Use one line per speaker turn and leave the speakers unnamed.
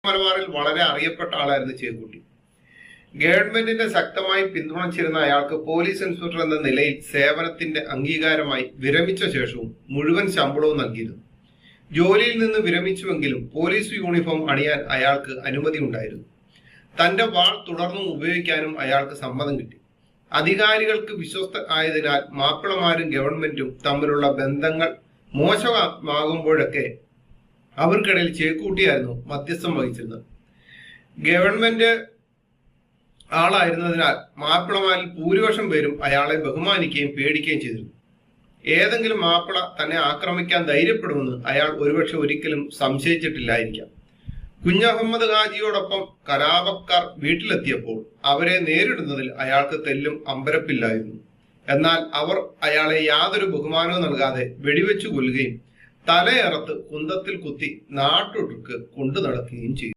മലബാറിൽ വളരെ അറിയപ്പെട്ട ആളായിരുന്നു ചേക്കുട്ടി. ഗവൺമെന്റിന്റെ ശക്തമായി പിന്തുണച്ചിരുന്ന അയാൾക്ക് പോലീസ് ഇൻസ്പെക്ടർ എന്ന നിലയിൽ സേവനത്തിന്റെ അംഗീകാരമായി വിരമിച്ച ശേഷവും മുഴുവൻ ശമ്പളവും നൽകിയിരുന്നു. ജോലിയിൽ നിന്ന് വിരമിച്ചുവെങ്കിലും പോലീസ് യൂണിഫോം അണിയാൻ അയാൾക്ക് അനുമതി ഉണ്ടായിരുന്നു. തന്റെ വാൾ തുടർന്നും ഉപയോഗിക്കാനും അയാൾക്ക് സമ്മതം കിട്ടി. അധികാരികൾക്ക് വിശ്വസ്ത ആയതിനാൽ മാപ്പിളമാരും ഗവൺമെന്റും തമ്മിലുള്ള ബന്ധങ്ങൾ മോശമാകുമ്പോഴൊക്കെ അവർക്കിടയിൽ ചേക്കൂട്ടിയായിരുന്നു മധ്യസ്ഥം വഹിച്ചിരുന്നത്. ഗവൺമെന്റ് ആളായിരുന്നതിനാൽ മാപ്പിളമാരിൽ ഭൂരിപക്ഷം പേരും അയാളെ ബഹുമാനിക്കുകയും പേടിക്കുകയും ചെയ്തിരുന്നു. ഏതെങ്കിലും മാപ്പിള തന്നെ ആക്രമിക്കാൻ ധൈര്യപ്പെടുമെന്ന് അയാൾ ഒരുപക്ഷെ ഒരിക്കലും സംശയിച്ചിട്ടില്ലായിരിക്കാം. കുഞ്ഞഹമ്മദ് ഹാജിയോടൊപ്പം കലാപക്കാർ വീട്ടിലെത്തിയപ്പോൾ അവരെ നേരിടുന്നതിൽ അയാൾക്ക് തെല്ലും അമ്പരപ്പില്ലായിരുന്നു. എന്നാൽ അവർ അയാളെ യാതൊരു ബഹുമാനവും നൽകാതെ വെടിവെച്ചു കൊല്ലുകയും തലയറത്ത് കുന്തത്തിൽ കുത്തി നാട്ടൊട്ടുക്ക് കൊണ്ടു നടക്കുകയും ചെയ്തു.